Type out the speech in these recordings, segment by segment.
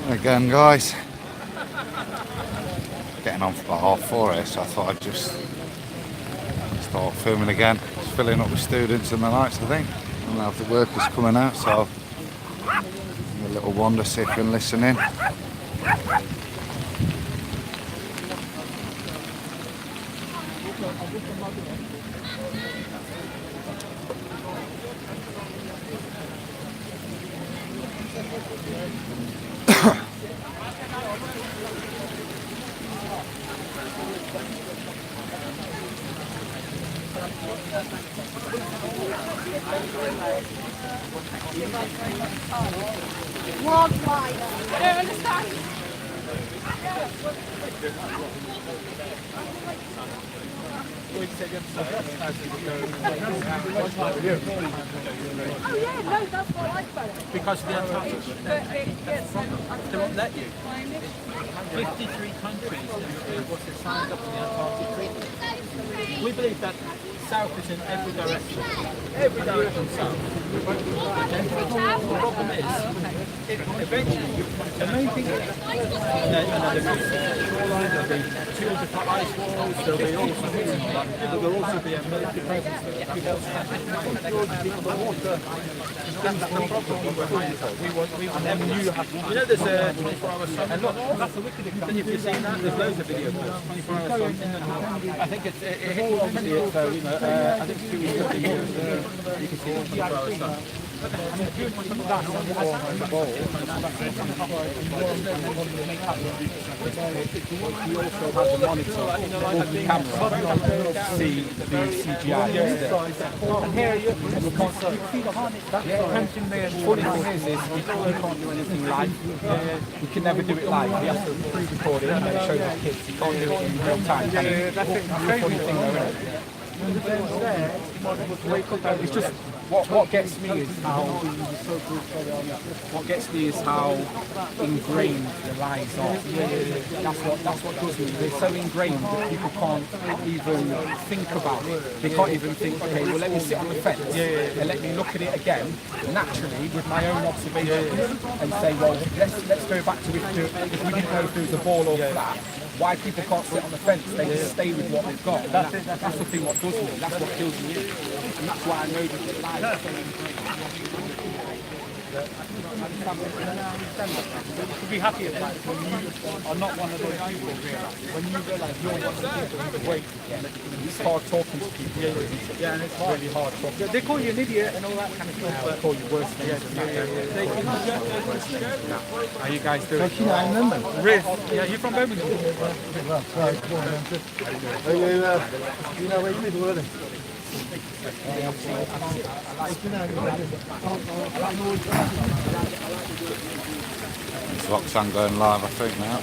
Again, guys, getting on for about 4:30 here, so I thought I'd just start filming again. It's filling up with students in the nights, I think, and now the workers coming out, so a little wander, see if you can listen in. Walk wider. I don't understand. Oh yeah, no, that's what I felt. Because of the Antarctic. They won't let you. 53 countries have signed up to the Antarctic Treaty. We believe that south is in every direction. Every direction south. The problem is, eventually, the main thing is, there'll be 2 different ice walls, there'll be all sorts of things like that. There will also be a military presence that people that's the problem. We never knew you have to. You know, there's a 24-hour sun. And look, that's a wicked example. If you've seen that, there's loads of video clips. 24-hour sun in the north. I think it hit you on video, so, you know, I think 2 weeks ago, you can see the 24-hour sun. I mean, if you put that on the ball, we also have a monitor over the camera to see the CGI. And here you can see the harness. Funny thing is you can't do anything live. You can never do it live. You have to pre-record it and then show the kids. You can't do it in real time. That's the funny thing though, isn't it? It's just what gets me is how ingrained the lies are. That's what does me. They're so ingrained that people can't even think about it. They can't even think, okay, well let me sit on the fence and let me look at it again naturally with my own observations and say, well let's go back to if we didn't know if there was a ball or flat. Why people can't sit on the fence, they just stay with what they've got. That's the thing what does me, that's what kills me. And that's why I know that the lies are so to be happy at that when you are not one of those people, when you realise you're one of the people who wait again. It's hard talking to people. Yeah, and it's really hard talking. They call you an idiot and all that kind of stuff. They call you worse things than that. How you guys doing? I remember. Riz, yeah, you're from Birmingham. You know where people were? It's Roxanne going live, I think, now.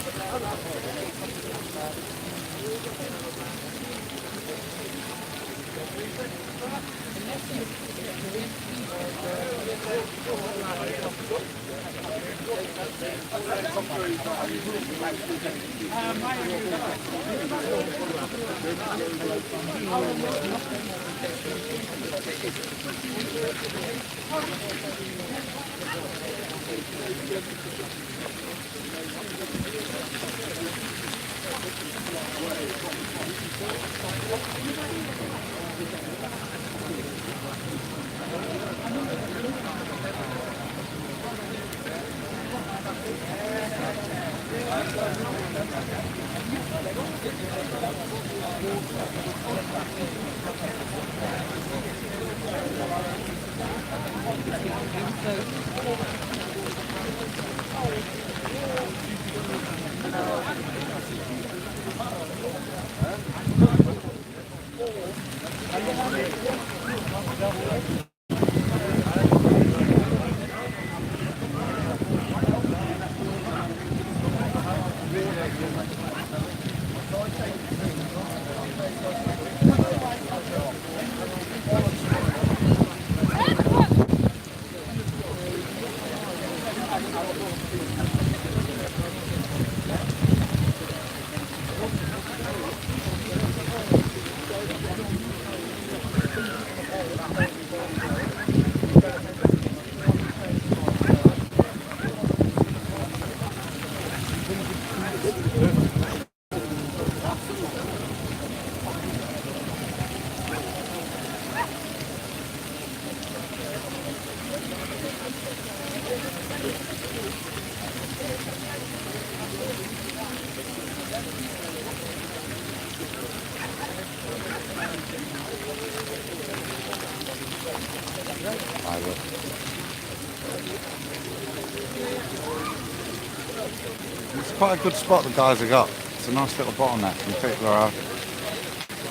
quite a good spot the guys have got. It's a nice little bottleneck and people are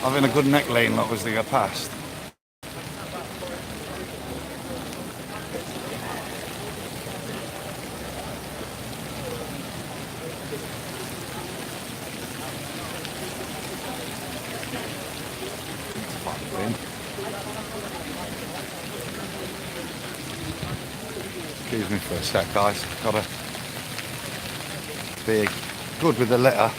having a good neck lean look as they get past. Excuse me for a sec, guys. Gotta be good with the litter.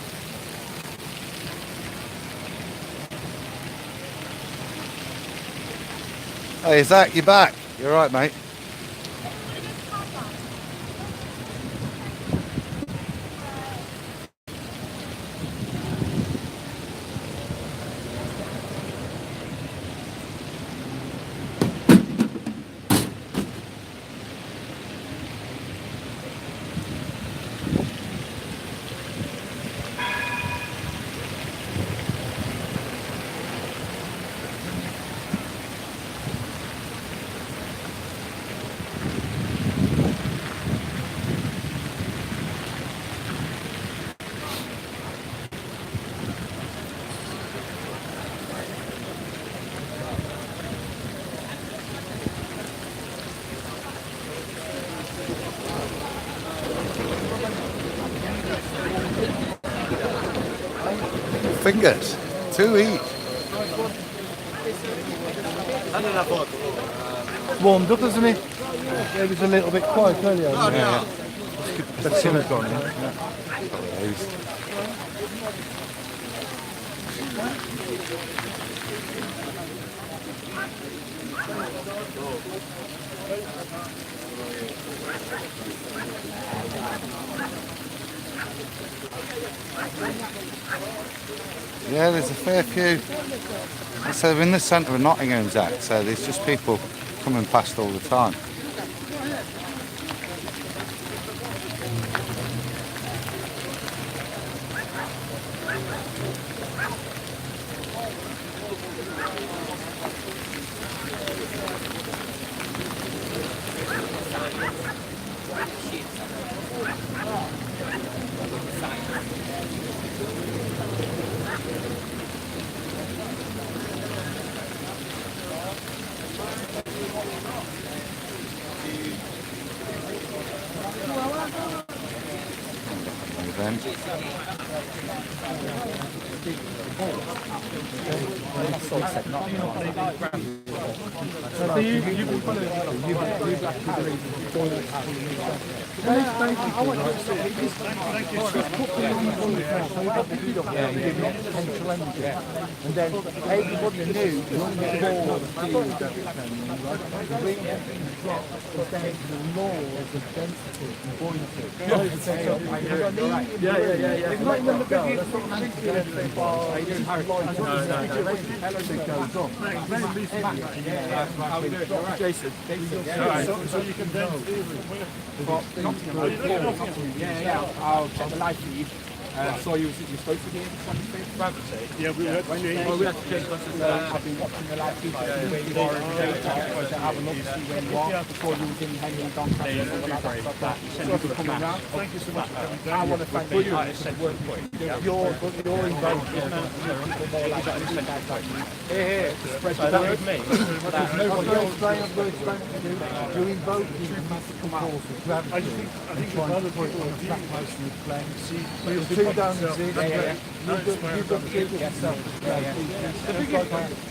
Hey Zach, you back? You're right, mate. Fingers, 2 each. Warmed up, hasn't it? It was a little bit quiet earlier. Yeah. The simmer's gone in. Yeah, there's a fair few. So we're in the centre of Nottingham, Zach, so there's just people coming past all the time. And then everybody knew the laws of density and buoyancy. Jason. So you can then I'll check the live feed. So you're supposed to be in the 25th? yeah, we had to change. Well, we have to change because I've been watching the live feed where you are every day to have a look, see where you are before you was in Henry Doncaster and all that stuff. That so if you come around, Thank you so much for coming down. I want to thank you for the work you're involved in people more like that. Here, to spread the word. There's nobody else. You invoke the massive force of gravity. I think it's other people on the flat most of the plane. See, Two down the zig. You've got to give yourself. The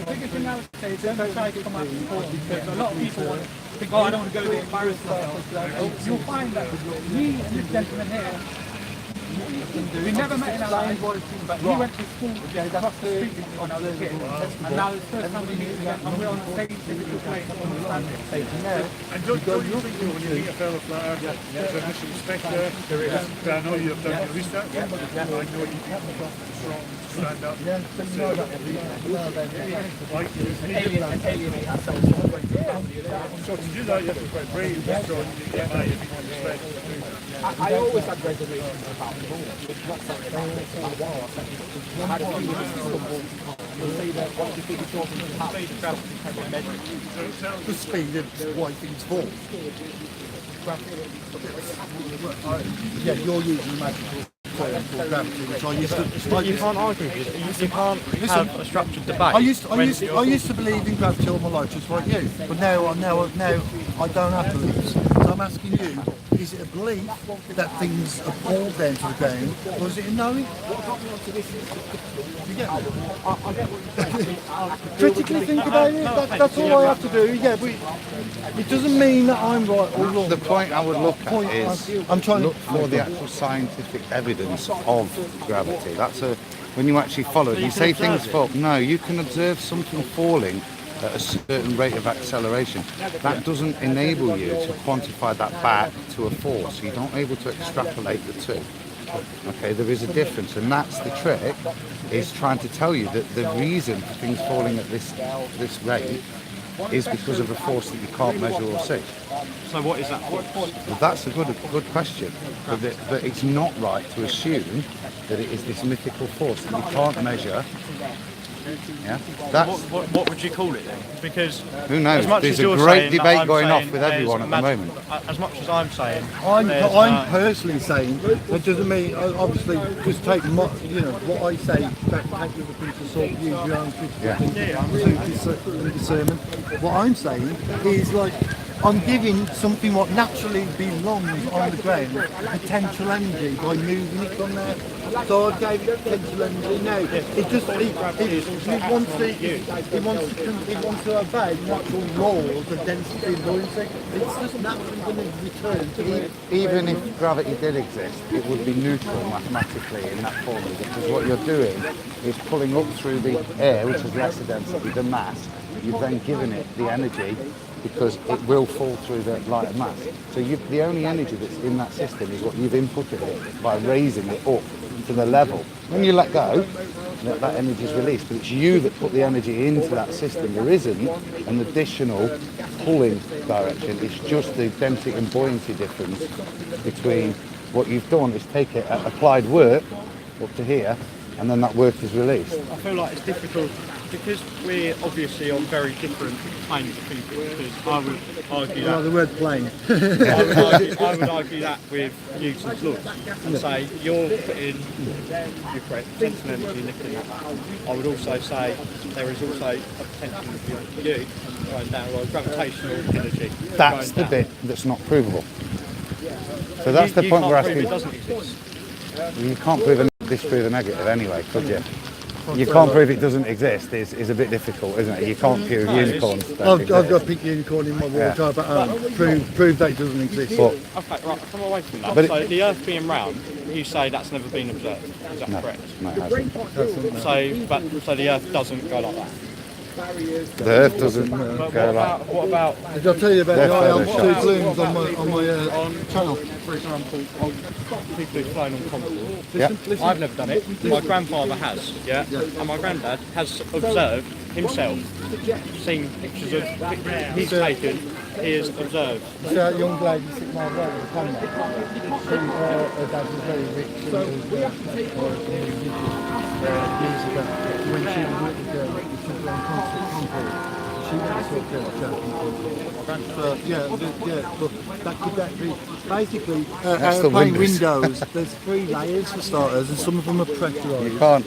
biggest thing I would say is don't try to come out and support because a lot of people think, oh, I don't want to go there, embarrass myself. You'll find that me and this gentleman here, we never met in our lives, but he went to school across the street when I was a kid. And now it's the first time we meet again, and we're on the same physical place. and don't you think when you meet a fellow flat earther, there's a mission respect there. I know you've done your research. I know you people strong, stand up. Yeah, so you know that. Alienate ourselves from what we're doing. So to do that, you have to be quite brave. So you get my respect. I always had reservations about the ball. It's not something I thought for a while. I had a feeling this is the ball. You'll see that what you think is talking about The speed of why things fall. Yeah, you're using magic. term called gravity, which I used to. You can't argue with it. You can't have a structured debate. I used to believe in gravity all my life, just like you. But now I don't have beliefs. So I'm asking you: is it a belief that things are pulled down to the ground, or is it a knowing? You get me? Critically think about it. That's all I have to do. Yeah, but it doesn't mean that I'm right or wrong. The point I would look at is I'm trying look to for the actual scientific evidence of gravity. When you actually follow it. You say things fall. No, you can observe something falling at a certain rate of acceleration. That doesn't enable you to quantify that back to a force. You're not able to extrapolate the two. Okay, there is a difference, and that's the trick, is trying to tell you that the reason for things falling at this rate is because of a force that you can't measure or see. So what is that force? Well, that's a good question, but it's not right to assume that it is this mythical force that you can't measure. Yeah, that's What would you call it then? Because who knows. as much There's as a you're great saying that debate I'm going saying off with there's everyone at the moment. As much as I'm saying, I'm personally saying that doesn't mean obviously just take what I say, take with a pinch of salt, use your own critical discernment. What I'm saying is like I'm giving something what naturally belongs on the ground potential energy by moving it from there. So I gave it potential energy. Now it wants to obey natural laws of density and buoyancy. It's just naturally going to return to it. Even if gravity did exist, it would be neutral mathematically in that formula, because what you're doing is pulling up through the air, which is less density, the mass. You've then given it the energy because it will fall through the lighter mass. So the only energy that's in that system is what you've inputted it by raising it up to the level. When you let go, that energy is released, but it's you that put the energy into that system. There isn't an additional pulling direction. It's just the density and buoyancy difference between what you've done is take it at applied work up to here, and then that work is released. I feel like it's difficult because we're obviously on very different planes of thinking. Because I would argue that. The word plane. I would argue that with Newton's laws and say you're putting your potential energy lifting that. I would also say there is also a potential for you going down, or gravitational energy. That's the bit that's not provable. So that's the point we're asking. It doesn't exist. You can't disprove a negative anyway, could you? You can't prove it doesn't exist. Is a bit difficult, isn't it? You can't prove unicorns. I've got a pink unicorn in my wardrobe, but prove that it doesn't exist. But, Okay, right, come away from that. So the Earth being round, you say that's never been observed. Is that correct? no, it hasn't. So the Earth doesn't go like that. The Earth doesn't go like. What about Did I tell you about They're the further altitude shots. blooms on my channel? for example, people who've flown on Concorde? Yeah. I've never done it. My grandfather has, and my granddad has observed himself, seen pictures of he's taken, he has observed. So that young lady sitting on the road with a camera, her dad was very rich and years ago, when she was with the girl, she took her on Concorde. She went to a but that could be basically the plane windows. windows. There's 3 layers for starters, and some of them are pressurised. You can't.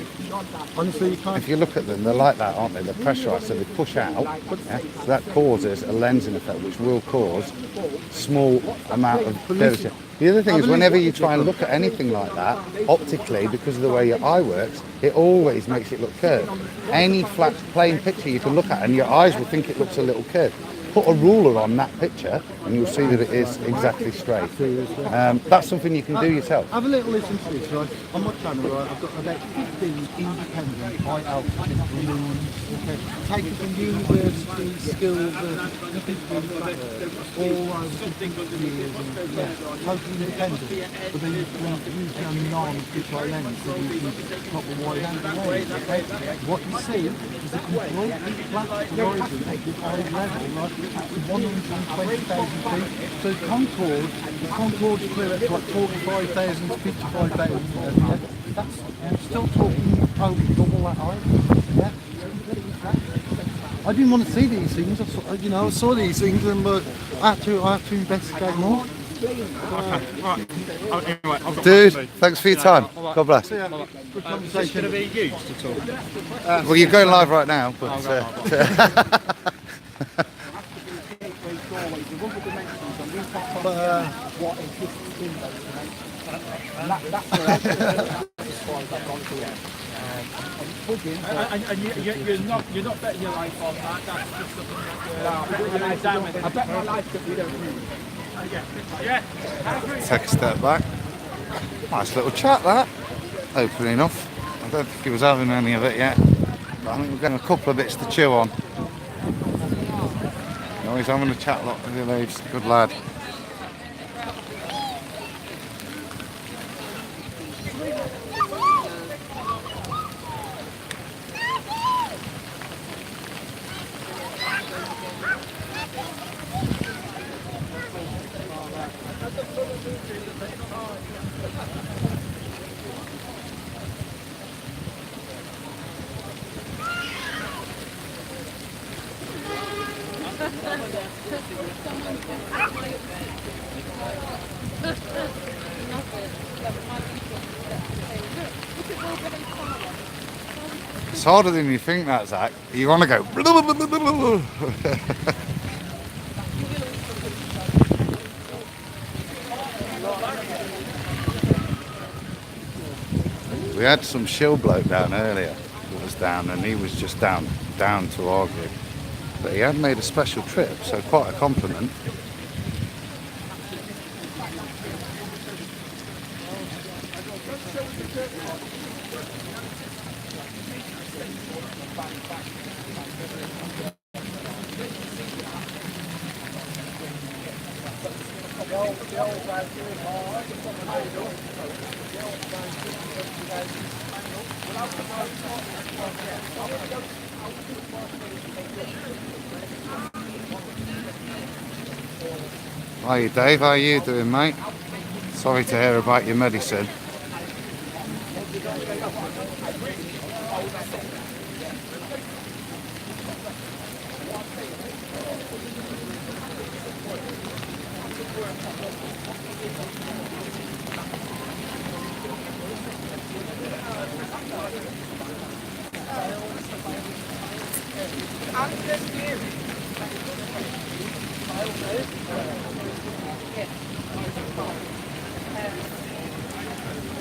Honestly, you can't. If you look at them, they're like that, aren't they? They're pressurised, so they push out. Yeah? So that causes a lensing effect, which will cause small amount of curvature. The other thing is, whenever you try and look at anything like that, optically, because of the way your eye works, it always makes it look curved. Any flat, plain picture you can look at, and your eyes will think it looks a little curved. Put a ruler on that picture, and you'll see that it is exactly straight. That's something you can do yourself. Have a little listen to this, right? On my channel, right, I've got about 15 independent high altitude balloons, okay, taken from universities, schools, nothing to do with that, all over years, and totally independent. But then you use your non-fisheye lens, so you can proper wide angle lens, okay? What you see is a completely flat horizon at the eye level, right? At 120,000 feet. So Concorde's clear up to like 45,000 to 55,000. That's still talking probably double that height. Yeah. I didn't want to see these things. I saw these things, and I had to investigate more. Right. Oh, anyway, I've got Dude, one to thanks for your time. God bless. do. Is this going to be used at all? Well, you're going live right now, but What exists in those dimensions. And that's where as far as I've gone to it. I'm pushing. And you're not betting your life on that. That's just something that you're examining. I bet my life that we don't need. Yeah. take a step back. Nice little chat that. Open enough. I don't think he was having any of it yet. But I think we're getting a couple of bits to chew on. No, he's having a chat lot with the leaves. Good lad. It's harder than you think that, Zach. You want to go. We had some shill bloke down earlier that was down, and he was just down to argue. But he had made a special trip, so quite a compliment. Hi Dave, how are you doing, mate? Sorry to hear about your medicine.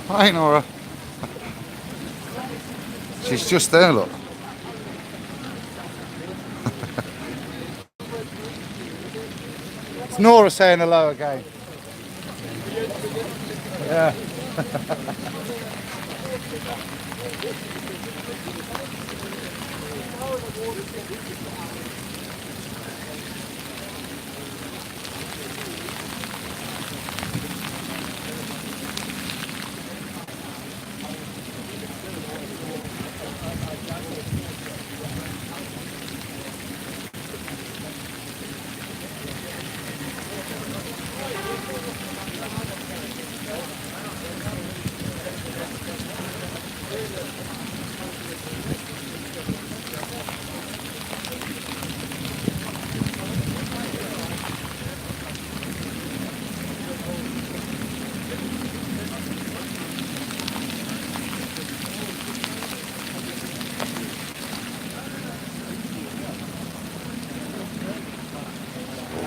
Hi Nora. She's just there, look. It's Nora saying hello again. Yeah.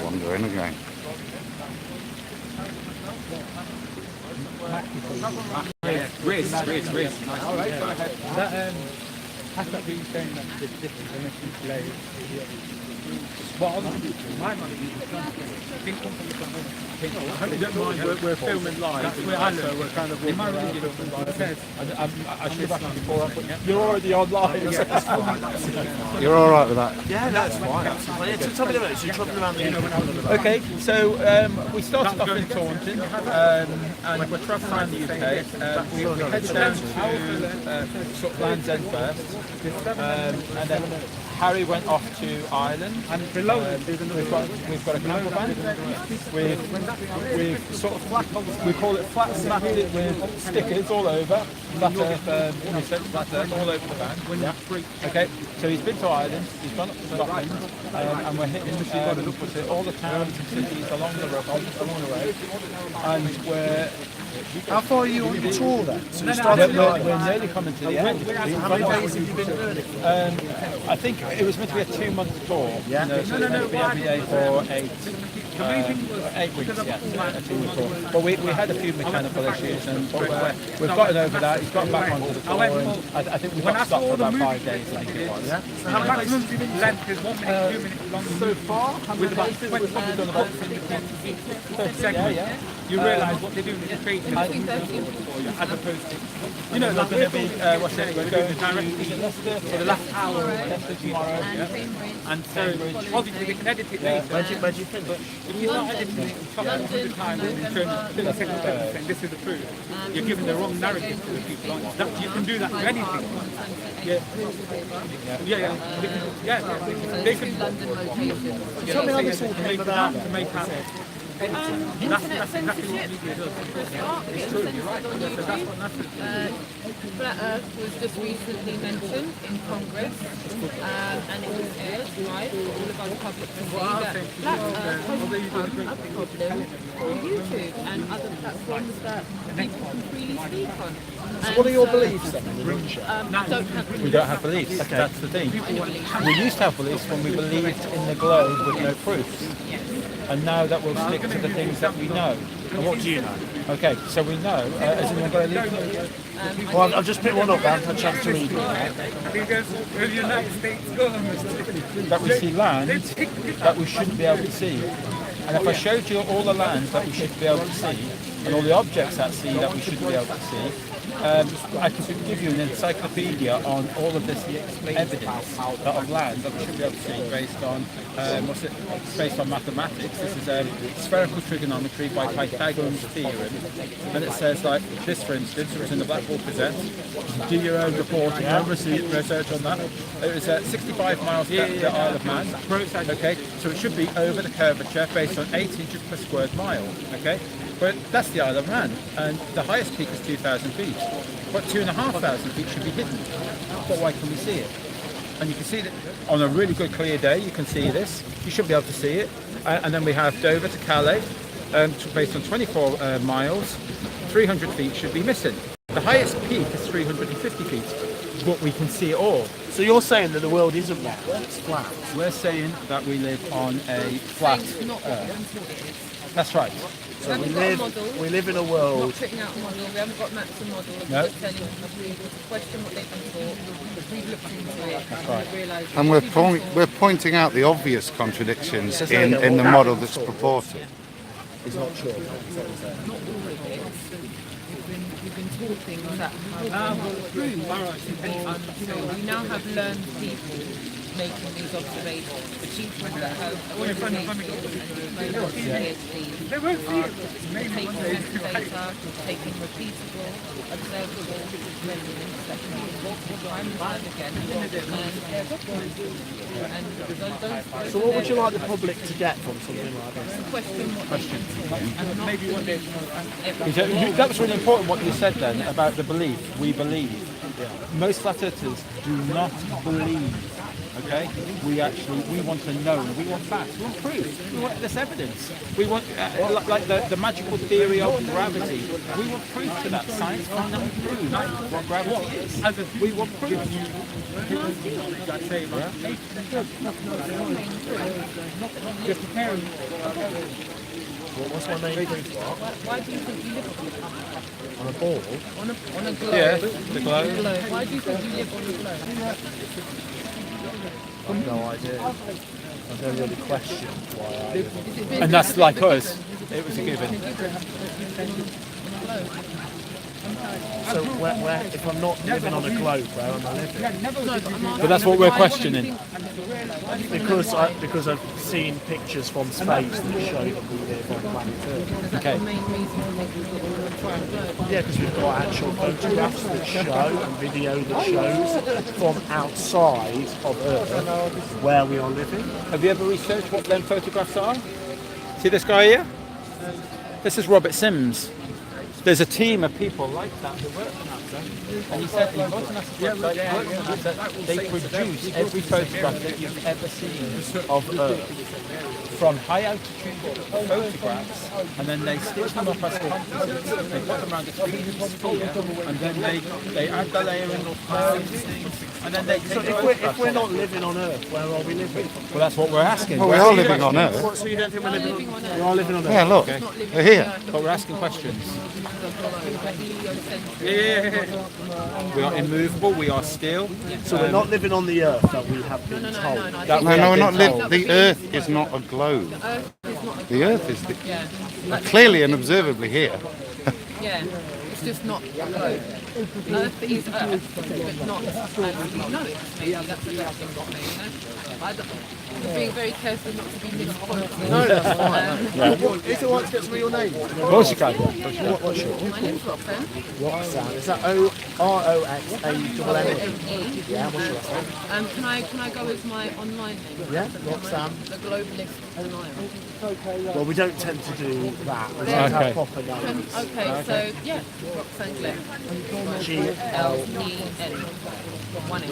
Wandering again. Riz. All right, go ahead. That has that been saying that the different dimensions play? Spot on. My money didn't come from the government. Don't mind, we're filming live. That's where I live. So we're kind of. In my religion, I should have done before. You're already online. You're all right with that? Yeah, that's fine. Absolutely. Tell me about it. So you're travelling around the UK. Okay, so we started off in Taunton, and we're travelling around the UK. We headed down to sort of Land's End first, And then Harry went off to Ireland. And below we've got a camper van. We've sort of we call it flat snapped it with stickers all over, flat earth all over the van. Yeah. Okay, so he's been to Ireland, he's gone up to Scotland, and we're hitting all the towns and cities along the road, and we're. How far are you on the tour then? So We're nearly coming to the end. how many days have you been doing? I think it was meant to be a 2-month tour. Yeah. So it's meant to be every day for 8 weeks. Yeah, a 2-week tour. But we had a few mechanical issues, and we've gotten over that. He's gotten back onto the tour, and I think we got stopped for about 5 days. I think it was. Yeah. The maximum length is 1 minute, 2 minutes long. So far, with about we've done about 30 seconds. You realise what they're doing is creating as opposed to, you know, like going to be what's it? We're going to Leicester for the last hour. Leicester tomorrow, and Cambridge. obviously they can edit it later. Where do you think? But if you start editing it, chop it 100 times and then turn it to the second time saying this is the truth, you're giving the wrong narrative to the people. You can do that to anything. They can. Tell me how this all came about. To make out. Internet censorship. It's true, you're right. Flat Earth was just recently mentioned in Congress, and it was aired live for all of our public to see that Flat Earth has become a problem on YouTube and other platforms that people can freely speak on. So what are your beliefs then? We don't have beliefs. Okay. That's the thing. We used to have beliefs when we believed in the globe with no proofs. And now that we'll stick to the things that we know. And what do you know? Okay, so we know, has anyone got a leaf? Well, I've just picked one up there and had a chance to read it. Because the United States government That we see land that we shouldn't be able to see. And if I showed you all the lands that we should be able to see, and all the objects at sea that we shouldn't be able to see, I could give you an encyclopedia on all of this evidence of land that we should be able to see based on based on mathematics. This is spherical trigonometry by Pythagorean's theorem, and it says like this, for instance, was in the Blackpool Gazette. Do your own reporting, research on that. It was 65 miles to the Isle of Man. Okay, so it should be over the curvature based on 8 inches per square mile. Okay. But that's the Isle of Man, and the highest peak is 2,000 feet. But 2,500 feet should be hidden. But why can we see it? And you can see that on a really good clear day, you can see this. You should be able to see it. And then we have Dover to Calais, based on 24 miles, 300 feet should be missing. The highest peak is 350 feet, but we can see it all. So you're saying that the world isn't round, it's flat. We're saying that we live on a flat Earth. That's right. So we live in a world. Not putting out a model. We haven't got maps and models. No. We're telling people to question what they've been taught. We've looked into it and we've realised. And we're pointing out the obvious contradictions in the model that's purported. It's not true. Not all of it. We've been taught things that have proved. So we now have learned people making these observations. The people that have they won't see it. taking metadata, taking repeatable, observable measurements that can be multiple time and time again, and they're documented. And those So what would you like the public to get from something like this? question and Maybe one day. That was really important what you said then about the belief. We believe. Most flat earthers do not believe. Okay, we want to know. We want facts. We want proof. We want this evidence. We want like the magical theory of gravity. We want proof to that. Science cannot prove what gravity is. We want proof. You're preparing. What's my name? why do you think you live On a ball? on a globe? Yeah, the globe. Why do you think you live on the globe? I've no idea. I don't really question why I live. And that's like us. It was a given. So if I'm not living on a globe, where am I living? But that's what we're questioning. Because I've seen pictures from space that show that we live on planet Earth. Is that the main reason for making the globe? Yeah, because we've got actual photographs that show and video that shows from outside of Earth where we are living. Have you ever researched what them photographs are? See this guy here? This is Robert Sims. There's a team of people like that work on NASA, and he said he goes on NASA's website, works on NASA, they produce every photograph that you've ever seen of Earth from high altitude photographs, and then they stitch them up as composites, they put them around the 3D sphere, and then they add the layering of clouds, and then they take If we're not living on Earth, where are we living? well, that's what we're asking. Well, we are living on Earth. So you don't think we're living Living on Earth. We are living on Earth. Yeah, look, we're here. But we're asking questions. Heliocentric. We are immovable, we are still. So we're not living on the Earth that we have been told. No. That No, we no, have we're not been living. told. The Earth is not a globe. Earth is not a The Earth is the, yeah. clearly and observably here. Yeah, it's just not a globe. Earth is Earth, but not as we know it. Maybe that's the best thing got me, you know? I'm being very careful not to be misquoted. No, that's fine. Is it right to get some of your name? Of course you can. What's your My name's Roxanne. Roxanne? Is that Roxanne? O-M-E. Yeah, what's your last name? Can I go with my online name? Yeah, Roxanne. The Globalist Online. Well, we don't tend to do that. We don't Okay. have proper names. Okay, so yeah, Roxanne Glenn. G-L-E-N. One N.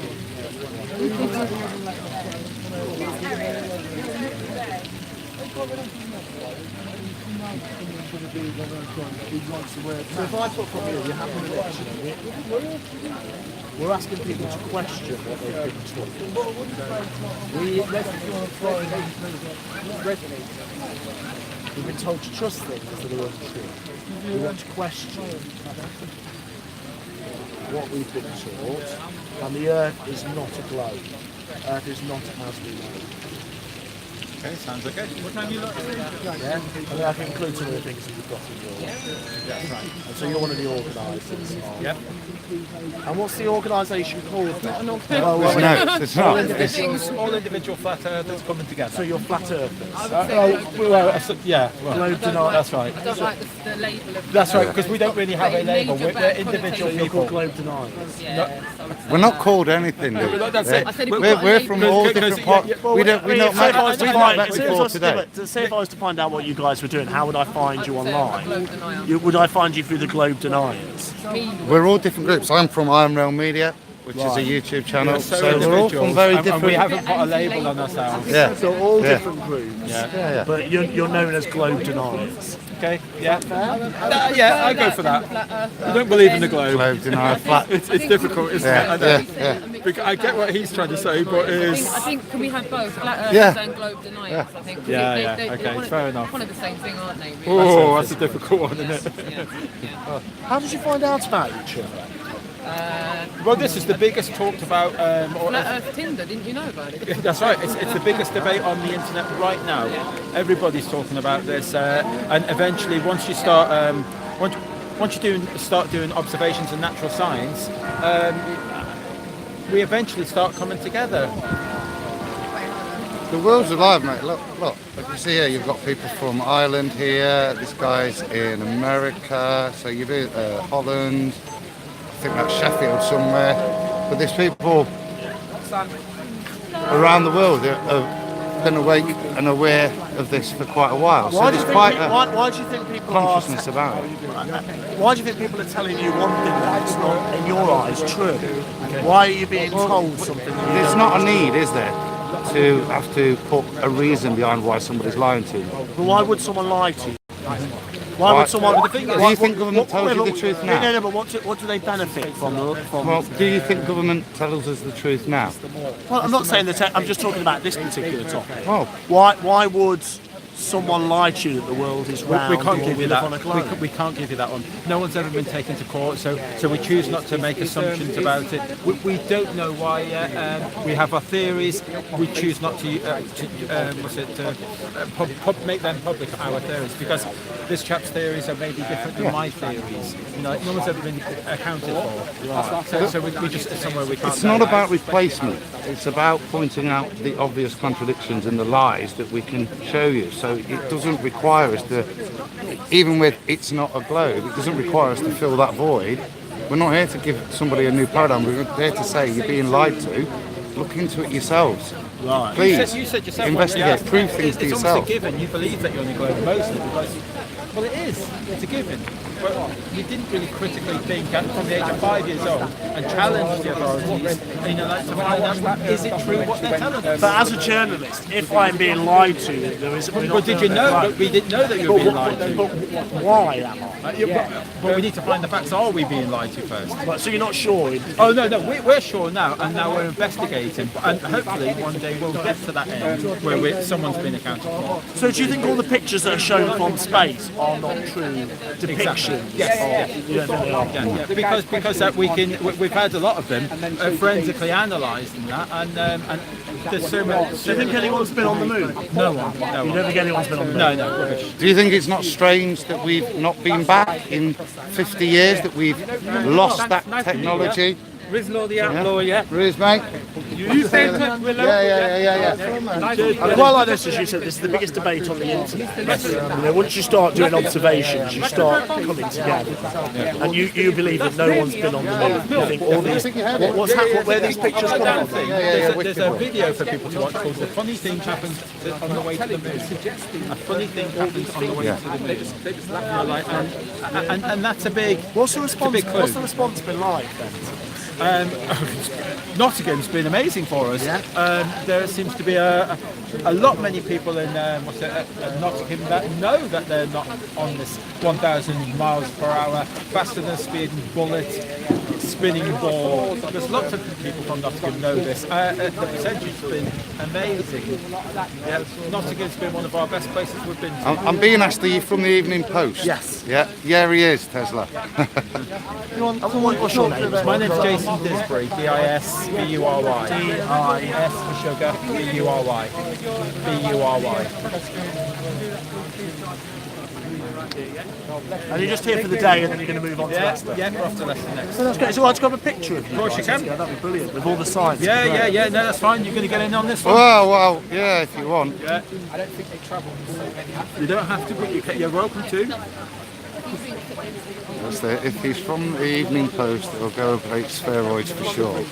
So if I put from here, you have an election. We're asking people to question what they've been taught. We've been told to trust things that are untrue. We want to question what we've been taught, and the Earth is not a globe. Earth is not as we know it. Okay, sounds okay. Yeah, and then I can include some of the things that you've got in your. Yeah, right. And so you're one of the organisers. Yep. And what's the organisation called then? No, it's not. It's all individual flat earthers coming together. So you're flat earthers. Globe deniers. That's right. I don't like the label of That's right, because we don't really have a label. Major We're bad individual connotation. You're people. called globe deniers. Yeah, We're not called anything, dude. That's it. I said if We're from all different parts. We don't met before today. Say if I was to find out what you guys were doing, how would I find you online? Globe Denial. Would I find you through the Globe Deniers? We're all different groups. I'm from Iron Rail Media, which is a YouTube channel. So we're all from very And we different. haven't put a label on ourselves. Yeah. So all Yeah. different groups. Yeah. But you're known as Globe Deniers. Okay, yeah. Yeah, I go for that. I don't believe in the globe. Globe denier flat. It's difficult, isn't Yeah, it? I know. yeah. Because I get what he's trying to say, but I think can we have both flat earthers Yeah. and globe deniers? I think. 'Cause Yeah, they're okay, one, fair enough. One of the same thing, aren't they? Really? Oh, that's a difficult one, isn't it? Yeah. How did you find out about each other? Well, this is the biggest talked about. Flat Earth Tinder, didn't you know about it? That's right. It's the biggest debate on the internet right now. Everybody's talking about this, and eventually, once you start, once you start doing observations in natural science, we eventually start coming together. The world's alive, mate. Look. Like you see here, you've got people from Ireland here. This guy's in America. So you've Holland. I think that's Sheffield somewhere. But there's people around the world that have been awake and aware of this for quite a while. So there's quite a Why do you think people consciousness about it. Why do you think people are telling you one thing that's not, in your eyes, true? Why are you being told something? There's not a need, is there, to have to put a reason behind why somebody's lying to you. But why would someone lie to you? Why would someone? Do you think government tells you the truth now? No, but what do they benefit from? Well, do you think government tells us the truth now? Well, I'm not saying that. I'm just talking about this particular topic. Oh. Why would someone lie to you that the world is round? We can't or give you we live on a that. globe? We can't give you that one. No one's ever been taken to court, so we choose not to make assumptions about it. We don't know why yet. We have our theories. We choose not to make them public, our theories, because this chap's theories are maybe different than my theories. You know, no one's ever been accounted for. So we just it's somewhere we can't. It's not about replacement. It's about pointing out the obvious contradictions and the lies that we can show you. So it doesn't require us to, even with it's not a globe, it doesn't require us to fill that void. We're not here to give somebody a new paradigm. We're here to say you're being lied to. Look into it yourselves. Right. Please, You said yourself, investigate, prove things to it's yourself. almost a given. You believe that you're on the globe mostly because, well, it is. It's a given. But you didn't really critically think from the age of 5 years old and challenge the authorities, you know, like to find out is it true what they're telling us. But as a journalist, if I'm being lied to, there is. Well, did you know? That we didn't know that you were being lied to. But why am I? But we need to find the facts. Are we being lied to first? But so you're not sure? Oh no, we're sure now, and now we're investigating, and hopefully one day we'll get to that end where someone's been accounted for. So do you think all the pictures that are shown from space are not true depictions? Yes. You don't think they are? Yeah. Because that we've had a lot of them forensically analysed and that, and there's so much. Do you think anyone's been on the moon? No one. You don't think anyone's been on the moon? No, rubbish. Do you think it's not strange that we've not been back in 50 years, that we've lost that technology? Rizlo the outlaw, yeah. Riz, mate? You said that, Willow. Yeah. I quite like this, as you said, this is the biggest debate on the internet. You know, once you start doing observations, you start coming together. And you believe that no one's been on the moon. You think all these, what's happened, where these pictures come from? There's a video for people to watch called "The Funny Thing Happens on the Way to the Moon." A funny thing happens on the way to the moon. And that's a big. What's the response? Big clue. What's the response been like then? Nottingham's been amazing for us. There seems to be a many people in Nottingham that know that they're not on this 1,000 miles per hour, faster than a speeding bullet, spinning ball. There's lots of people from Nottingham know this. The percentage has been amazing. Yeah, Nottingham's been one of our best places we've been to. I'm being asked, are you from the Evening Post? Yes. Yeah, he is, Tesla. What's your name? My name's Jason Disbury, D-I-S-B-U-R-Y. D-I-S for sugar, B-U-R-Y. B-U-R-Y. And you're just here for the day and then you're going to move on to Leicester? Yeah, we're off to Leicester next. So that's great. So I've got a picture of you. Of course you can. That'd be brilliant, with all the signs. Yeah, no, that's fine. You're going to get in on this one? Well, yeah, if you want. Yeah. I don't think they travel. You don't have to, but you're welcome to. If he's from the Evening Post, it'll go over 8 spheroids for sure.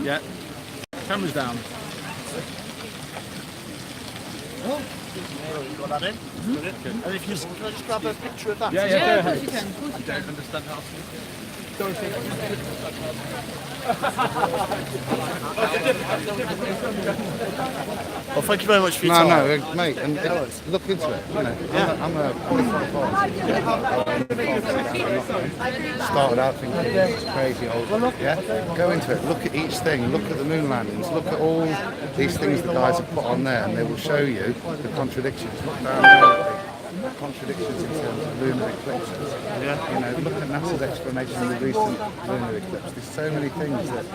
Yeah. Camera's down. Got that in? Brilliant. And if you can I just grab a picture of that? Yeah, Yeah, of course you can. I don't understand how. Well, thank you very much for your time. No, mate, and look into it. You know, I'm a qualified pharmacist. Started out thinking it's crazy old. Yeah, go into it. Look at each thing. Look at the moon landings. Look at all these things the guys have put on there, and they will show you the contradictions. Look down there. Contradictions in terms of lunar eclipses. Yeah. You know, look at NASA's explanation of the recent lunar eclipse. There's so many things that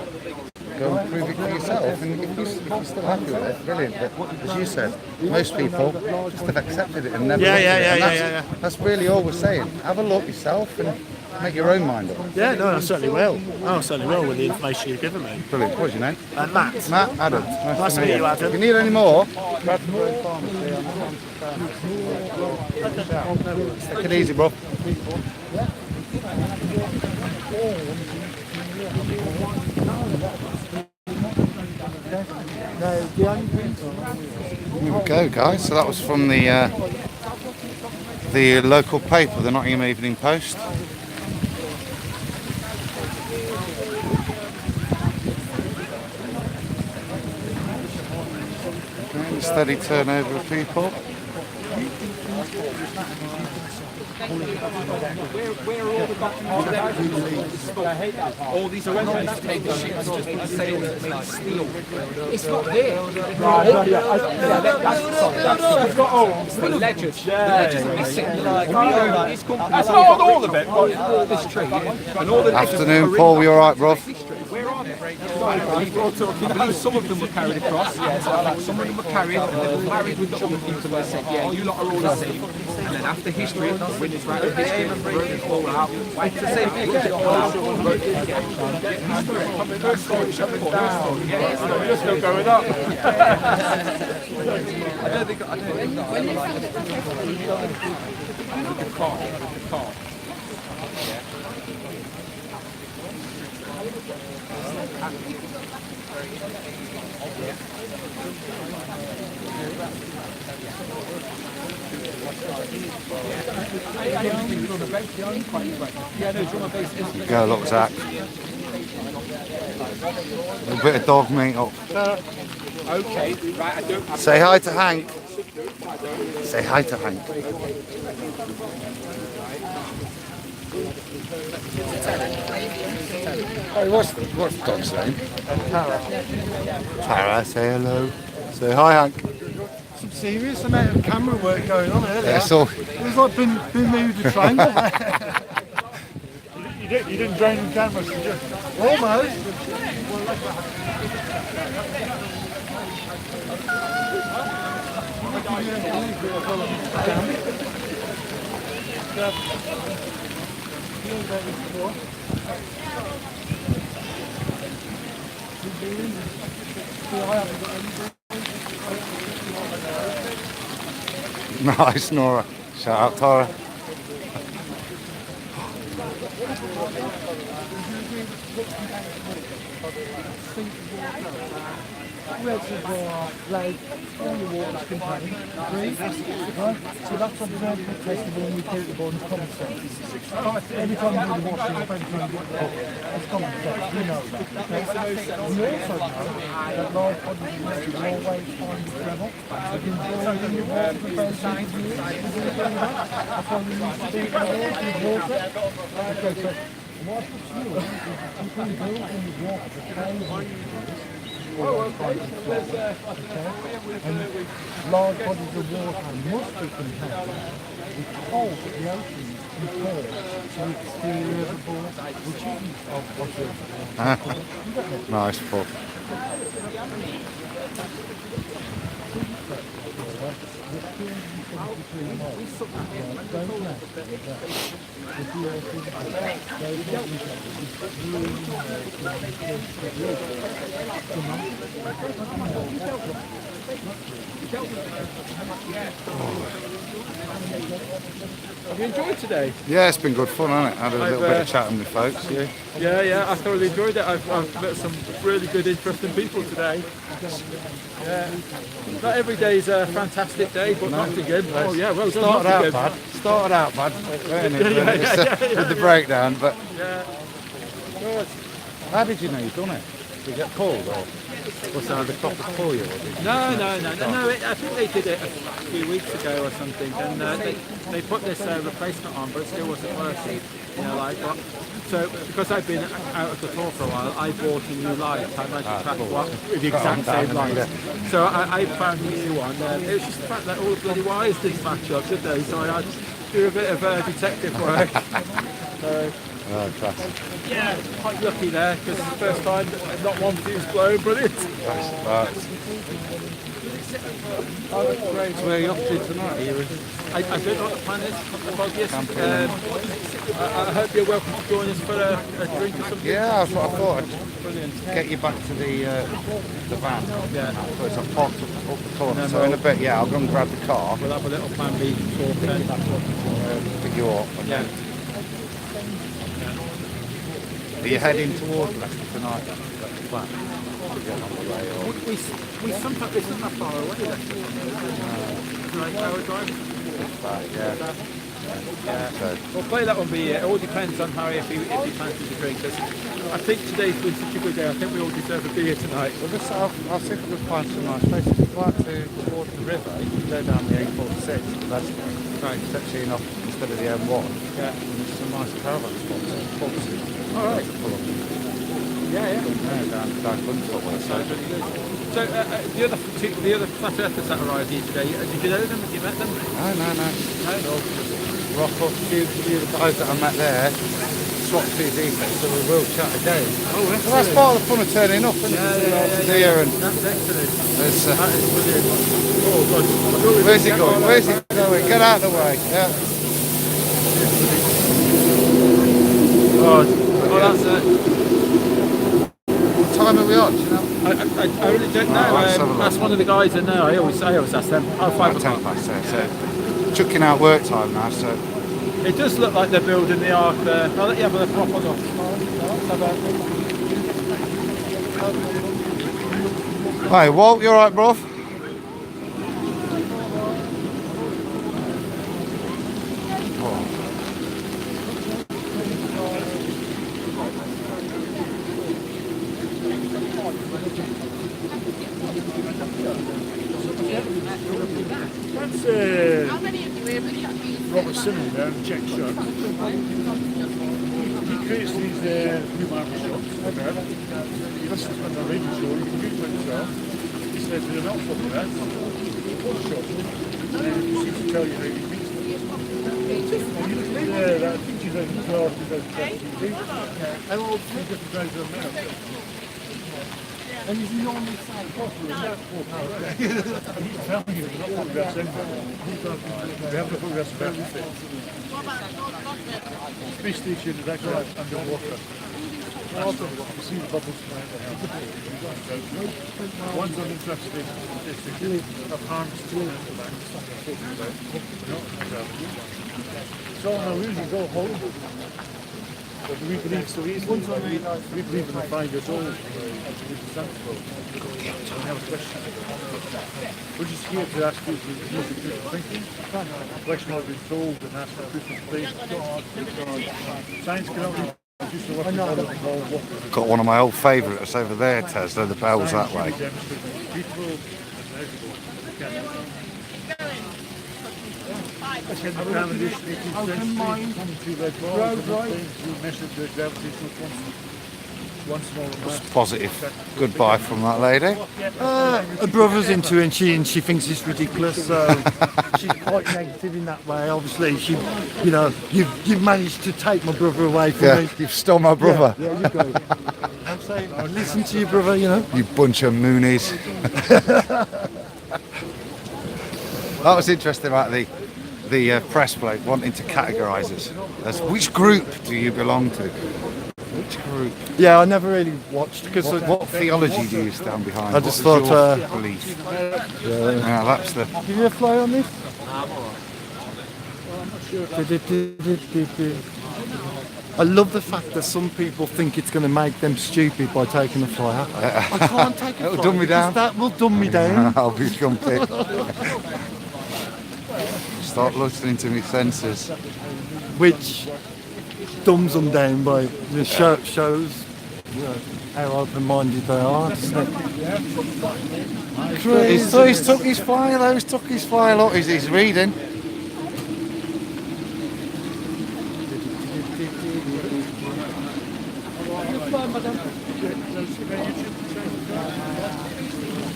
go and prove it for yourself. And if you're still happy with it, brilliant. But as you said, most people just have accepted it and never looked at it. That's really all we're saying. Have a look yourself and make your own mind up. Yeah, no, I certainly will. I certainly will with the information you've given me. Brilliant. What's your name? Matt. Matt, Adam. Nice to meet you, Adam. If you need any more, take it easy, bro. Here we go, guys. So that was from the local paper, the Nottingham Evening Post. Okay, steady turnover of people. Where are all the documents? All these are records to take the ships just been sailed that made steel. It's not there. That's the ledgers. The ledgers are missing. That's not all of it. This tree. And all the Afternoon, Paul. You all right, bro? Where are they? I believe some of them were carried across. Yeah, so like, some of them were carried and they were married with the other people and said, yeah, you lot are all the same. And then after history, when it's right history, wrote it all out. Write the same thing, wrote it all out, wrote it again. First story, second story. Yeah, You're still going up. I don't think the car. Go, look, Zach. A bit of dog meat up. Okay, right, I don't. Say hi to Hank. Say hi to Hank. Hey, what's the dog's name? Tara. Tara, say hello. Say hi, Hank. Some serious amount of camera work going on earlier. Yeah, so It was like Bermuda Triangle. You didn't drain the cameras, did you? Almost. nice, Nora. Shout out, Tara. Reservoir, lake, all the water contained. Right? So that's observed and tested when we put the ball in common sense. Every time we do the washing, every time we get the ball, it's common sense. We know that. We also know that large bodies of water will always find the treble. We can draw in the water for about 6 years. That's why we need to do it with water. Okay, so what happens here is you can go in the water for 10 years. And large bodies of water must be contained because the ocean conforms to the exterior of the ball, which isn't of Nice pub. Have you enjoyed today? Yeah, it's been good fun, hasn't it? Had a little bit of chatting with folks. Yeah. Yeah, I thoroughly enjoyed it. I've met some really good, interesting people today. Yeah. Not every day is a fantastic day, but Nottingham. Oh yeah, well done, Nottingham. Started out bad, weren't it? With the breakdown, but Yeah. Good. how did you know you'd done it? Did you get called or was some of the coppers call you? Or did you No. I think they did it a few weeks ago or something, and they put this replacement on, but it still wasn't working. You know, like what? So because I've been out of the tour for a while, I bought a new light. I managed to crack one with the exact same light. So I found a new one. It was just the fact that all the bloody wires didn't match up, did they? So I had to do a bit of detective work. So, Oh, classic. yeah, quite lucky there because it's the first time that not one fuse blown, brilliant. Right. So where are you up to tonight? Are you I don't know what the plan is. Obvious. I hope you're welcome to join us for a drink or something. Yeah, that's what I thought. I'd get you back to the van. Yeah. So it's a pot up the corner. So in a bit, yeah, I'll go and grab the car, We'll have a little plan B talk then. pick you up. And Yeah. Are you heading towards Leicester tonight then? That's the plan. To get on the way or... We sometimes, it's not that far away, like hour drive. Yeah. So, We'll play that one by ear. It all depends on Harry if he fancies a drink. 'Cause I think today's been such a good day. I think we all deserve a beer tonight. well, this, I'll see if we can find some nice places. If you go out towards the river, you can go down the A46 to Leicester. Right. It's actually enough instead of the M1. Yeah. And there's some nice caravan spots. Pubs. All right. Yeah. Down Gunthorpe way. So the other flat earthers that arrived here today, did you know them? Have you met them? No. No. Rock up, few of the guys that I met there swap two defects, so we will chat again. Oh, well, that's part of the fun of turning up, isn't it? Here and That's excellent. there's, That is brilliant. Oh, God. where's he going? Where's he going? Get out of the way. Yeah. Oh, that's it. What time are we on? Do you know? I really don't know. let's have a look. Ask one of the guys I know. I always ask them. Oh, 5 10 o'clock. past there. So chucking out work time now. So It does look like they're building the ark there. I'll let you have a proper look. hey, Walt, you all right, bro? That's Robert Simmons there in Czech shop. He creates these new market shops. Okay. He listens to the radio show, you can Google it yourself. He says they're not for that. Shop. And then he proceeds to tell you how he meets them. And you look at that 2012, 2013. How old do you get the guys on now? And is he normally saying He's telling you, not photographs anymore. We have the photographs of everything. Space station is actually underwater. You see the bubbles coming out of the house. One's on the truck station, have harms to the back. It's all an illusion, it's all horrible. But we believe so easily. We believe in the 5 years old. It's sensible. We have a question. We're just here to ask you to use the critical thinking. Question I've been told and ask for proof of faith. Science cannot be just a working model of all water. Got one of my old favourites over there, Tesla. The bell's that way. Open mind. Positive goodbye from that lady. her brother's into it and she thinks it's ridiculous, so she's quite negative in that way. Obviously, you've managed to take my brother away from Yeah, me. you've stole my brother. Yeah, you go. I'm saying, listen to your brother, You bunch of moonies. That was interesting about the press bloke wanting to categorise us as which group do you belong to? Which group? Yeah, I never really watched because What theology do you stand behind? I just What is thought, your belief. Yeah, that's the. Give you a fly on this? I love the fact that some people think it's going to make them stupid by taking a flyer. I can't take a flyer. It'll dumb me down. That will dumb me down. I'll be jumpy. Start listening to me senses. Which dumbs them down by the shows how open-minded they are. He's took his file. Look, he's reading.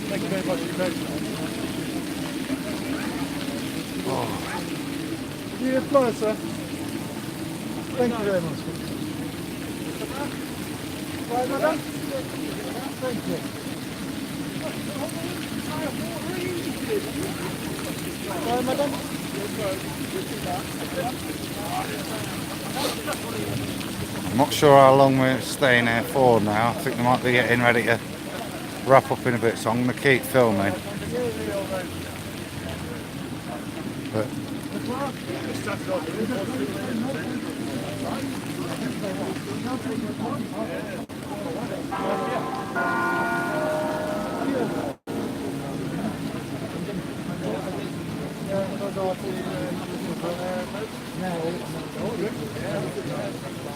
Thank you very much for your patience. You apply, sir. Thank you very much. Bye, madam. Thank you. Bye, madam. I'm not sure how long we're staying here for now. I think they might be getting ready to wrap up in a bit, so I'm going to keep filming. But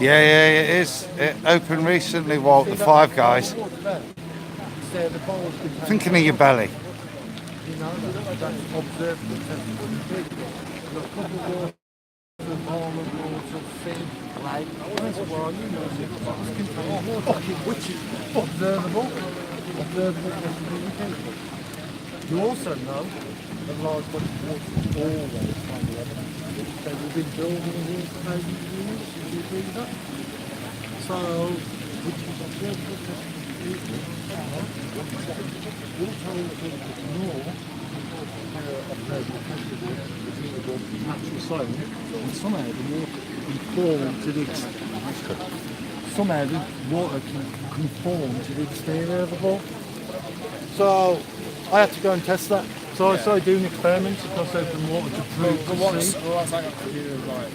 yeah, it is. It opened recently, Walt, the Five Guys. Thinking of your belly. You also know that large bodies of water is always on the element. So we've been building in here for maybe years. Did you agree with that? So, natural zone, and somehow the water conform to the somehow the water can conform to the exterior of the ball. So I had to go and test that. So I started doing experiments across open water to prove to see. What's that got to do with like?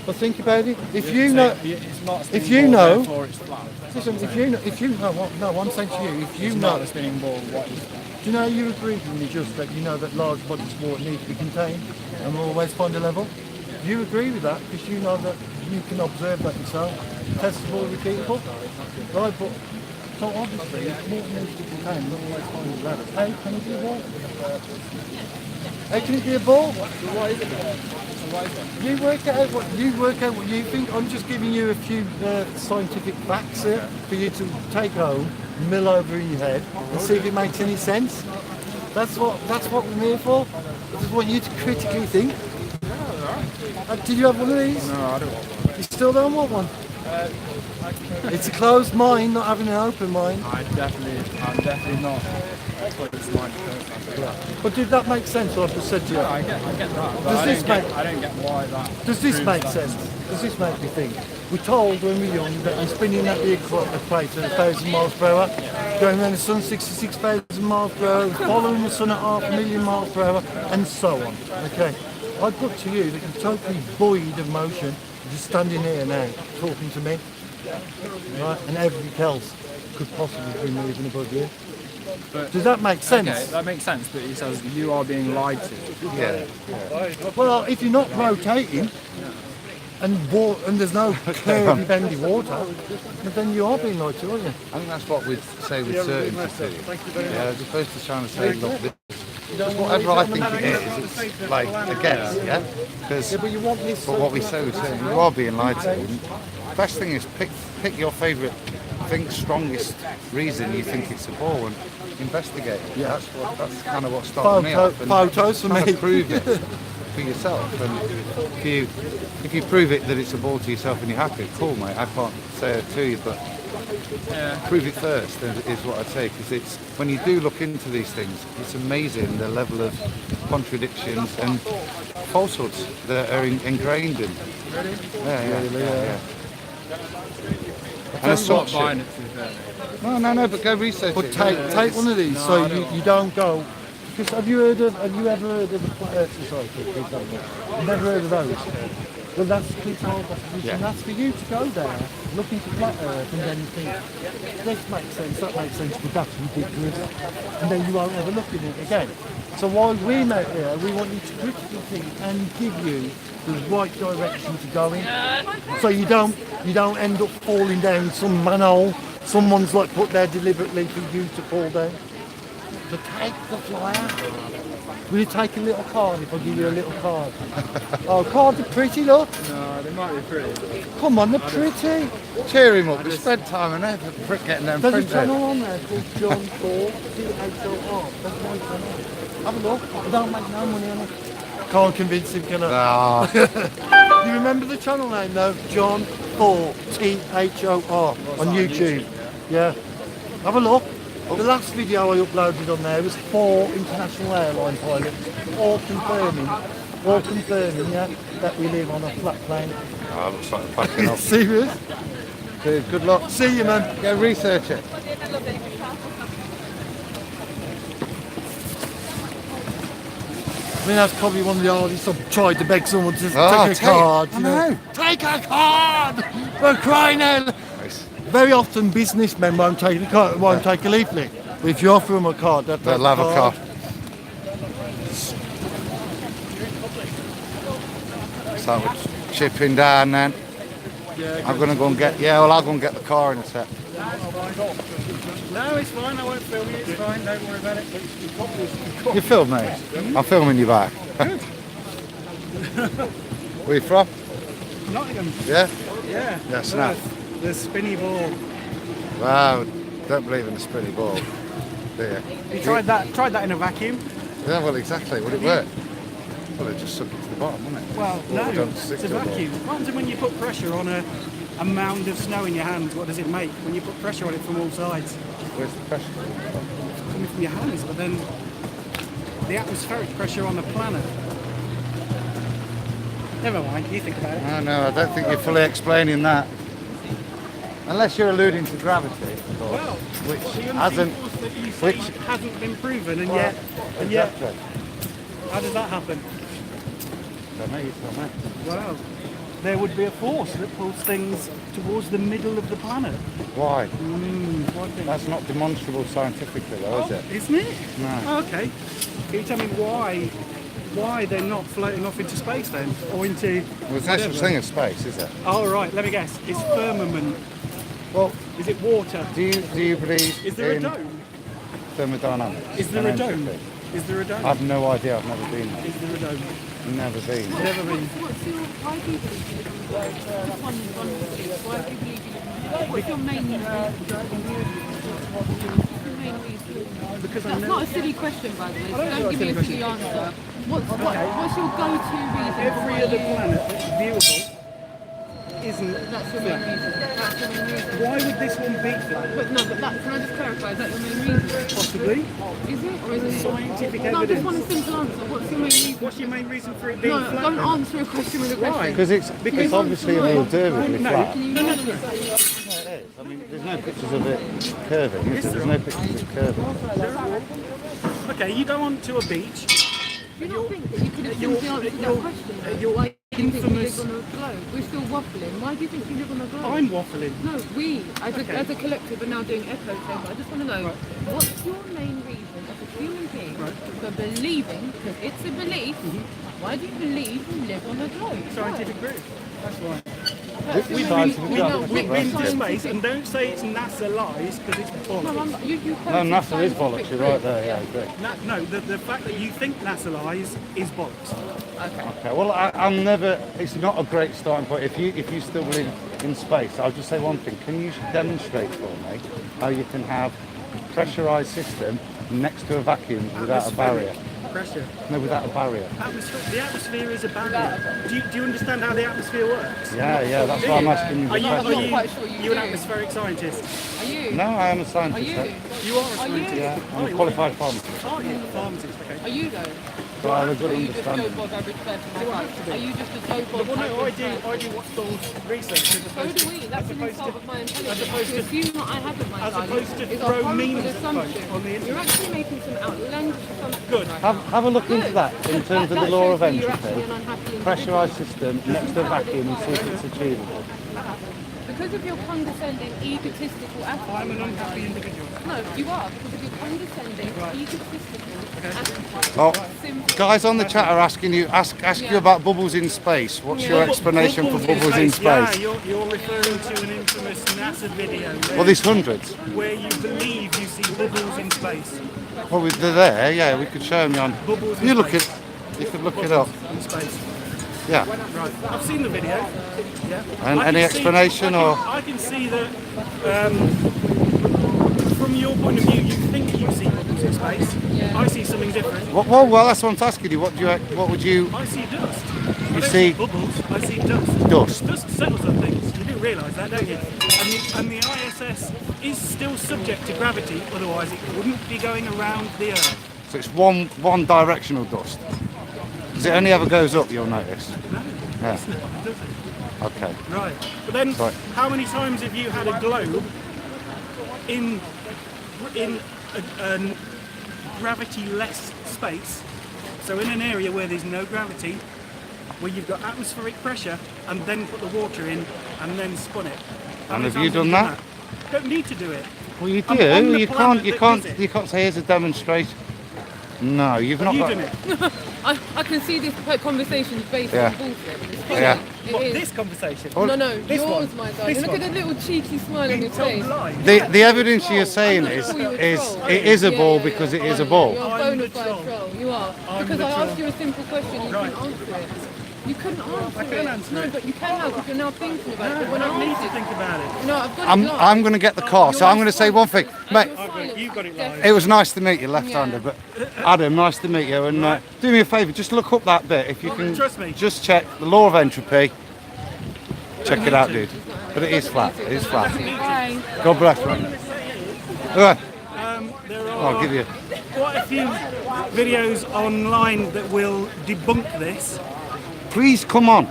But think about it. If you know, It's not a if spinning you ball, know, therefore it's flat. listen, if you know what, no, I'm saying to you, if you It's know, not a spinning ball. What is that? do you know you agree with me just that you know that large bodies of water need to be contained and will always find a level? You agree with that because you know that you can observe that yourself. Testable, repeatable. Right, but so obviously if water needs to be contained, will always find a level. How can it be a ball? How can it be a ball? What is it then? So what is it? You work out what you think. I'm just giving you a few scientific facts here for you to take home, mill over in your head, and see if it makes any sense. That's what we're here for. I just want you to critically think. Did you have one of these? No, I don't want one. You still don't want one? It's a closed mind, not having an open mind. I'm definitely not. Closed minded person. But did that make sense what I just said to you? I get that. But Does this make- I don't get why that. Does this proves make that. sense? Does this make me think? We're told when we're young that we're spinning at the equator at 1,000 miles per hour, going around the sun 66,000 miles per hour, following the sun at 500,000 miles per hour, and so on. Okay. I put to you that you're totally void of motion, just standing here now, talking to me, right? And everything else could possibly be moving above you. Does that make sense? Okay, that makes sense, but he says you are being lied to. Yeah. Well, if you're not rotating and there's no curvy, bendy water, then you are being lied to, aren't you? I think that's what we'd say with certainty. Yeah, as opposed to trying to say, look, this whatever I think it is, it's like a guess, yeah? Because, But you want this. but what we say with certainty, you are being lied to. And the best thing is pick your favourite, strongest reason you think it's a ball and investigate. Yeah, that's kind of what started me off. And Photos for trying me. to prove it for yourself. And if you prove it that it's a ball to yourself and you're happy, cool, mate. I can't say it to you, but prove it first is what I'd say, because it's when you do look into these things, it's amazing the level of contradictions and falsehoods that are ingrained in. Really? Yeah. And assumption. No, but go research But it. take one of these so you don't go. Because have you ever heard of the Flat Earth Society, for example? You've never heard of those? Well, that's the control proposition. Yeah. That's for you to go there, look into Flat Earth, and then think, this makes sense, that makes sense, but that's ridiculous. And then you won't ever look at it again. So while we're out here, we want you to critically think and give you the right direction to go in. So you don't end up falling down some manhole someone's like put there deliberately for you to fall down. So take the flyer. Will you take a little card if I give you a little card? Oh, cards are pretty, look. No, they might be pretty. Come on, they're pretty. Cheer him up. We spent time and effort for getting them There's a printed. channel on there called John 4 CHOR. That's my channel. Have a look. I don't make no money on it. Can't convince him, can I? Ah, You remember the channel name though? John 4 THOR on YouTube. Yeah. Have a look. The last video I uploaded on there was 4 international airline pilots, all confirming, yeah, that we live on a flat plane. looks like they're packing up. Serious? Dude, good luck. See you, man. Go research it. I mean, that's probably one of the hardest. I've tried to beg someone to Oh, take a card. I You know. know. Take a card! We're crying out. Nice. Very often businessmen won't take a card, won't take a leaflet. But if you offer them a card, they'll take They'll have a card. So we're chipping down then. I'm going to go and get, I'll go and get the car in a sec. No, it's fine. I won't film you. It's fine. Don't worry about it. You film me? I'm filming you back. Where you from? Nottingham. Yeah? Yeah. Yeah, snap. The spinny ball. Wow, don't believe in the spinny ball. Do you? You tried that in a vacuum? Yeah, well, exactly. Would it work? Well, it just sucked it to the bottom, isn't it? Well, no, Don't it's stick a to the vacuum. What happens when you put pressure on a mound of snow in your hands? What does it make when you put pressure on it from all sides? Where's the pressure coming from? It's coming from your hands, but then the atmospheric pressure on the planet. Never mind, you think about it. No, I don't think you're fully explaining that. Unless you're alluding to gravity, of course, Well, which the hasn't. unseen force that you say Which hasn't been proven, and Well, yet, exactly. how does that happen? Don't know, you tell me. Well, there would be a force that pulls things towards the middle of the planet. Why? Why think- That's not demonstrable scientifically, though, is it? Isn't it? No. Oh, okay. Can you tell me why they're not floating off into space then, or into? Well, there's no such thing as space, is there? Oh right, let me guess. It's firmament. Well, Is it water? do you believe Is there a in dome? thermodynamics? Is there and a dome? entropy? Is there a dome? I've no idea. I've never been there. Is there a dome? Never been. Never been. What's your, why do you believe you live on the globe? Just one thing. Why do you believe you live on the globe? What's your main reason? Because That's not a silly question, by the way. So don't give me a silly answer. What's your go-to reason? Every why other you- planet that's viewable isn't. That's your main reason. That's your main reason. Why would this one beat them? But no, but that, can I just clarify? Is that your main reason? Possibly. Is it or is it? Scientific No, I just evidence. want a simple answer. What's your main reason? What's your main reason for it being No, flat? don't then? answer a question with a question. Because it's obviously a little derby No. flat. Can you No, no, answer no. it? I mean, there's no pictures of it curving, is there? There's no pictures of it curving. Okay, you go on to a beach. Do you not think that you could have You're- simply answered that you're- question? you're Why do you think you infamous- live on a globe? We're still waffling. Why do you think you live on a globe? I'm waffling. No, we, as a collective, are now doing echo chamber. I just want to know, what's your main reason as a human being for believing, because it's a belief, why do you believe you live on a globe? Scientific proof. That's right. That's your main Scientific reason. proof. We've been to space, Scientific- and don't say it's NASA lies because it's No, bollocks. you No, quoted NASA is scientific bollocks, you're proof. right there, yeah, I agree. No, the fact that you think NASA lies is bollocks. Okay. Okay, well, I'm never, it's not a great starting point. If you still believe in space, I'll just say one thing. Can you demonstrate for me how you can have a pressurised system next to a vacuum without a barrier? Pressure. No, without a barrier. The atmosphere is a barrier. Do you understand how the atmosphere works? Yeah, that's why I'm asking you Are the you, question. not quite sure you an do. atmospheric scientist? Are you? No, I am a Are scientist. you? You are a Are you? scientist. Yeah, I'm a qualified pharmacist. Oh, you're a pharmacist, okay. Are you though? So I have a good Are you just Joe understanding. Bob average person like us? Are you just a Joe Bob Well, no, average person? I do what's called research as So opposed do to, we. That's an opposed insult to- of my intelligence. opposed To to- assume what I have with my as opposed to is a throw horrible memes assumption. on the internet. You're actually making some outlandish assumptions. Good. Right now. Have a look into Good. that in terms of the That law shows of that you're actually entropy. an unhappy individual. Pressurised system next to a vacuum and see if it's achievable. Because of your condescending, egotistical attitude. I'm an unhappy individual. No, you are. Because of your condescending, egotistical attitude. Oh, Simple. guys on the chat are asking you Yeah. about bubbles in space. What's your Yeah. explanation for bubbles in Yeah, space? you're referring to an infamous NASA video Well, there's hundreds. where you believe you see bubbles in space. Well, they're there. Yeah, we could show them on. Bubbles in You look space. it. You could look it up. In space. Yeah. Right. I've seen the video. Yeah. And I any can see- explanation or? I can see that from your point of view, you think you see bubbles in space. Yeah. I see something different. Well, that's what I'm asking you. What would you? I see dust. I You don't see- bubbles. I see dust. Dust. Dust settles on things. You do realise that, don't you? And the ISS is still subject to gravity. Otherwise, it wouldn't be going around the Earth. So it's one directional dust. Because it only ever goes up. You'll notice. Yeah. Does it? Okay. Right. But then, Right. how many times have you had a globe in a gravity-less space? So in an area where there's no gravity, where you've got atmospheric pressure, and then put the water in, and then spun it. How And many have you times done that? Don't need to do it. Well, you On do. the You planet can't. that does it. You can't say here's a demonstration. No, you've not You got. done it. I can see this conversation is based Yeah. on bullshit. It's funny. Yeah. It What, is. this conversation? No, This yours, one. my darling. This Look one. at the little cheeky smile on Being your told face. lies. The evidence Troll. you're saying I'm gonna is call you a is troll. it is a Yeah, ball yeah, because yeah. it is a You're ball. a I'm bona the fide troll. troll. You are. I'm Because the I asked troll. you a simple question, you Right. didn't answer it. You couldn't answer I can answer No, but you can now because you're now thinking about it. But when I need answered, to think about it. no, I've got I'm it live. I'm going to get the car, so I'm going to say one thing, mate. You've got it live. It was nice to meet you, left-hander. But Adam, nice to meet you. And do me a favour, just look up that bit if you can. Trust me. Just check the law of entropy. Check it out, dude. But it is flat. It is flat. Bye. God bless, man. There I'll are give you. quite a few videos online that will debunk this. Please come on,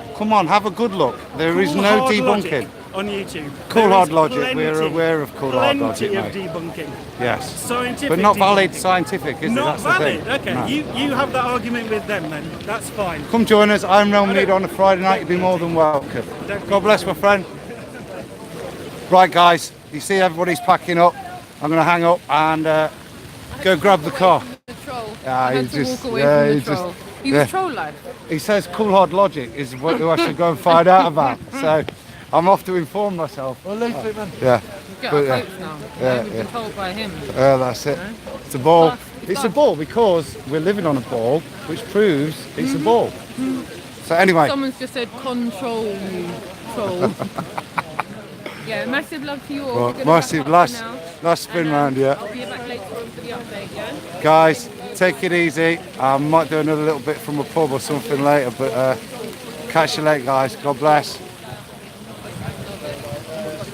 have a good look. There is Cool no Hard debunking. Logic on YouTube. Cool There Hard is Logic. We're aware of Cool Hard Logic, plenty of mate. debunking. Yes. Scientific But not valid debunking. scientific, is it? Not That's valid. the thing. Okay, No. you have that argument with them then. That's fine. Come join us. I'm Realm Leader on a Friday night. You'd be more than welcome. God bless, my friend. Right, guys. You see everybody's packing up. I'm going to hang up and go grab the car. The troll. Yeah, I had he's to just- walk away yeah, from the he's just- troll. He yeah. was troll life. He says Cool Hard Logic is what who I should go and find out about. So I'm off to inform myself. Well, leave it, man. Yeah. Get But, our yeah. coats now. Yeah, We've been told by him. That's it. It's a ball. Stuff, It's a stuff. ball because we're living on a ball, which proves it's a ball. So anyway, Someone's just said control you, troll. Yeah, massive love to you all. well, We're gonna massive wrap up last now. spin And, round, yeah. I'll be back later on for the update, yeah? Guys, take it easy. I might do another little bit from a pub or something later, but catch you later, guys. God bless.